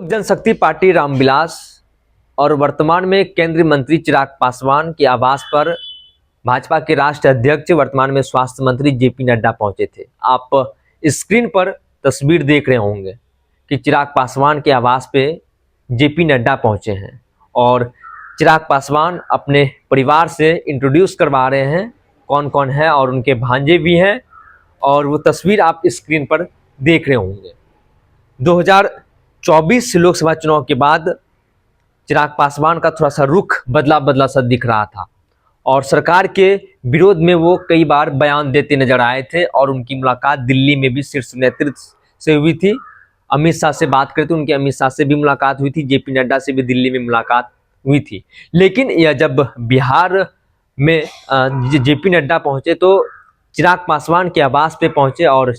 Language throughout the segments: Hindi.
जनशक्ति पार्टी रामविलास और वर्तमान में केंद्रीय मंत्री चिराग पासवान के आवास पर भाजपा के राष्ट्रीय अध्यक्ष वर्तमान में स्वास्थ्य मंत्री जेपी नड्डा पहुंचे थे। आप स्क्रीन पर तस्वीर देख रहे होंगे कि चिराग पासवान के आवास पे जेपी नड्डा पहुंचे हैं और चिराग पासवान अपने परिवार से इंट्रोड्यूस करवा रहे हैं कौन कौन है और उनके भांजे भी हैं और वो तस्वीर आप स्क्रीन पर देख रहे होंगे। 2024 लोकसभा चुनाव के बाद चिराग पासवान का थोड़ा सा रुख बदला सा दिख रहा था और सरकार के विरोध में वो कई बार बयान देते नजर आए थे और उनकी मुलाकात दिल्ली में भी शीर्ष नेतृत्व से हुई थी। अमित शाह से बात करें तो उनके अमित शाह से भी मुलाकात हुई थी, जेपी नड्डा से भी दिल्ली में मुलाकात हुई थी। लेकिन यह जब बिहार में जेपी नड्डा पहुंचे तो चिराग पासवान के आवास पे पहुंचे और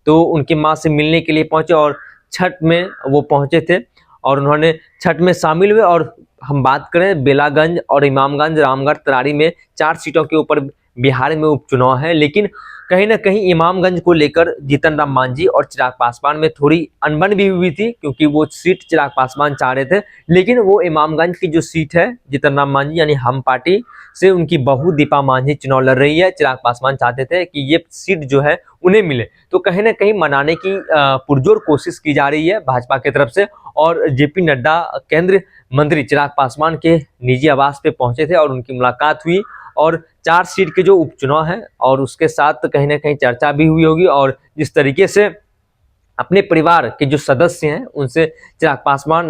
तो उनकी मां से मिलने के लिए पहुंचे और छठ में वो पहुंचे थे और उन्होंने छठ में शामिल हुए। और हम बात करें बेलागंज और इमामगंज, रामगढ़, तरारी में 4 सीटों के ऊपर बिहार में उपचुनाव है, लेकिन कहीं ना कहीं इमामगंज को लेकर जीतन राम मांझी और चिराग पासवान में थोड़ी अनबन भी हुई थी क्योंकि वो सीट चिराग पासवान चाह रहे थे। लेकिन वो इमामगंज की जो सीट है जीतन राम मांझी यानी हम पार्टी से उनकी बहू दीपा मांझी चुनाव लड़ रही है। चिराग पासवान चाहते थे कि ये सीट जो है उन्हें मिले, तो कहीं ना कहीं मनाने की पुरजोर कोशिश की जा रही है भाजपा की तरफ से। और जेपी नड्डा केंद्रीय मंत्री चिराग पासवान के निजी आवास पे पहुंचे थे और उनकी मुलाकात हुई और 4 सीट के जो उपचुनाव है और उसके साथ कहीं ना कहीं चर्चा भी हुई होगी। और जिस तरीके से अपने परिवार के जो सदस्य हैं उनसे चिराग पासवान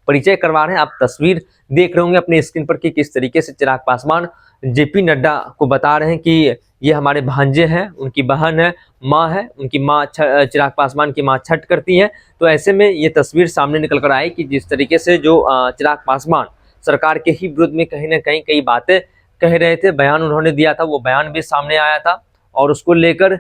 परिचय करवा रहे हैं, आप तस्वीर देख रहे होंगे अपने स्क्रीन पर कि किस तरीके से चिराग पासवान जेपी नड्डा को बता रहे हैं कि ये हमारे भांजे हैं, उनकी बहन है, माँ है, उनकी माँ चिराग पासवान की माँ छठ करती हैं। तो ऐसे में ये तस्वीर सामने निकल कर आई कि जिस तरीके से जो चिराग पासवान सरकार के ही विरुद्ध में कहीं ना कहीं कई बातें कह रहे थे, बयान उन्होंने दिया था, वो बयान भी सामने आया था। और उसको लेकर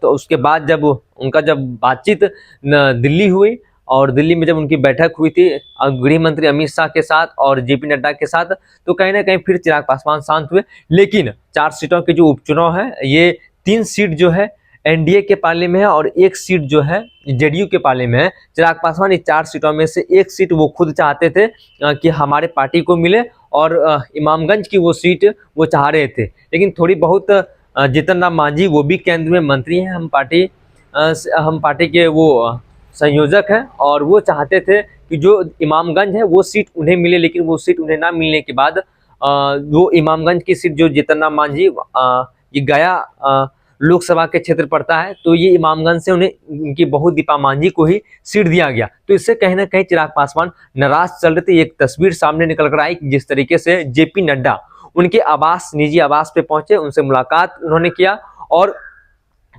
तो उसके बाद जब उनका बातचीत दिल्ली हुई और दिल्ली में जब उनकी बैठक हुई थी गृह मंत्री अमित शाह के साथ और जेपी नड्डा के साथ, तो कहीं ना कहीं फिर चिराग पासवान शांत हुए। लेकिन 4 सीटों के जो उपचुनाव है, ये 3 सीट जो है एनडीए के पाले में है और 1 सीट जो है जेडीयू के पाले में है। चिराग पासवान इस 4 सीटों में से 1 सीट वो खुद चाहते थे कि हमारे पार्टी को मिले और इमामगंज की वो सीट वो चाह रहे थे। लेकिन थोड़ी बहुत जीतन राम मांझी वो भी केंद्र में मंत्री हैं, हम पार्टी के वो संयोजक हैं और वो चाहते थे कि जो इमामगंज है वो सीट उन्हें मिले, लेकिन वो सीट उन्हें ना मिलने के बाद वो इमामगंज की सीट जो जीतन राम मांझी ये गया लोकसभा के क्षेत्र पड़ता है, तो ये इमामगंज से उन्हें उनकी बहू दीपा मांझी को ही सीट दिया गया। तो इससे कहीं ना कहीं चिराग पासवान नाराज चल रहे थे। एक तस्वीर सामने निकल कर आई जिस तरीके से जेपी नड्डा उनके निजी आवास पे पहुंचे, उनसे मुलाकात उन्होंने किया और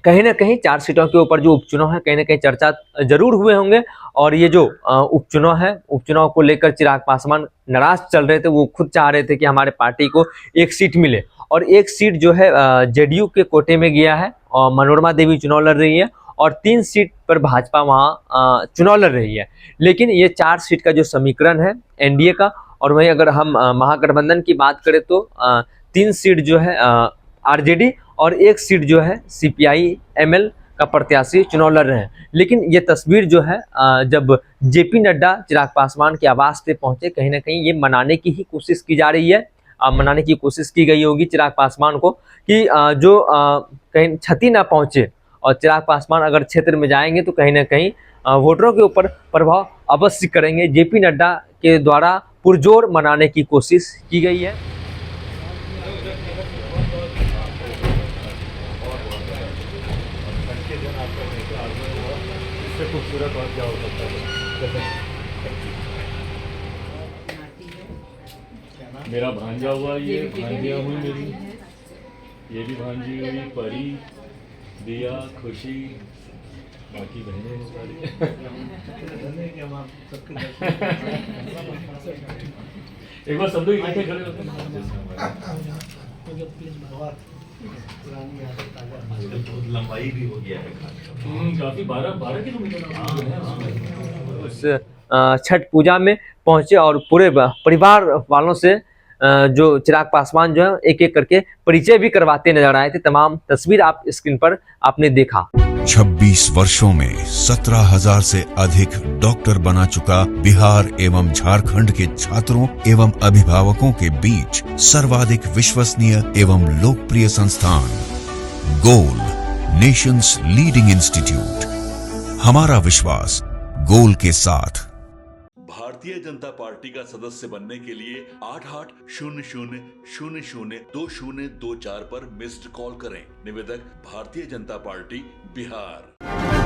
कहीं ना कहीं 4 सीटों के ऊपर जो उपचुनाव है कहीं ना कहीं चर्चा जरूर हुए होंगे। और ये जो उपचुनाव है, उपचुनाव को लेकर चिराग पासवान नाराज चल रहे थे, वो खुद चाह रहे थे कि हमारे पार्टी को 1 सीट मिले और 1 सीट जो है जेडीयू के कोटे में गया है और मनोरमा देवी चुनाव लड़ रही है और 3 सीट पर भाजपा वहाँ चुनाव लड़ रही है। लेकिन ये 4 सीट का जो समीकरण है एनडीए का, और वहीं अगर हम महागठबंधन की बात करें तो 3 सीट जो है आरजेडी और 1 सीट जो है सीपीआई एमएल का प्रत्याशी चुनाव लड़ रहे हैं। लेकिन ये तस्वीर जो है जब जेपी नड्डा चिराग पासवान के आवास पे पहुंचे, कहीं ना कहीं ये मनाने की ही कोशिश की जा रही है, मनाने की कोशिश की गई होगी चिराग पासवान को कि जो कहीं क्षति ना पहुंचे और चिराग पासवान अगर क्षेत्र में जाएंगे तो कहीं ना कहीं वोटरों के ऊपर प्रभाव अवश्य करेंगे। जेपी नड्डा के द्वारा पुरजोर मनाने की कोशिश की गई है। खूबसूरत और क्या हो सकता है। मेरा भांजा हुआ, ये भांजिया हुई मेरी, ये भी भांजी हुई, परी, दिया, खुशी, बाकी बहनें हैं सारी। एक बार सब लोग इकट्ठे खड़े होते हैं। लंबाई भी हो गया है काफी 12 किलोमीटर उस छठ पूजा में पहुंचे और पूरे परिवार वालों से जो चिराग पासवान जो है एक एक करके परिचय भी करवाते नजर आए थे। तमाम तस्वीर आप स्क्रीन पर आपने देखा। 26 वर्षों में 17,000 से अधिक डॉक्टर बना चुका बिहार एवं झारखंड के छात्रों एवं अभिभावकों के बीच सर्वाधिक विश्वसनीय एवं लोकप्रिय संस्थान गोल, नेशंस लीडिंग इंस्टीट्यूट। हमारा विश्वास गोल के साथ। भारतीय जनता पार्टी का सदस्य बनने के लिए 8800002024 पर मिस्ड कॉल करें। निवेदक भारतीय जनता पार्टी बिहार।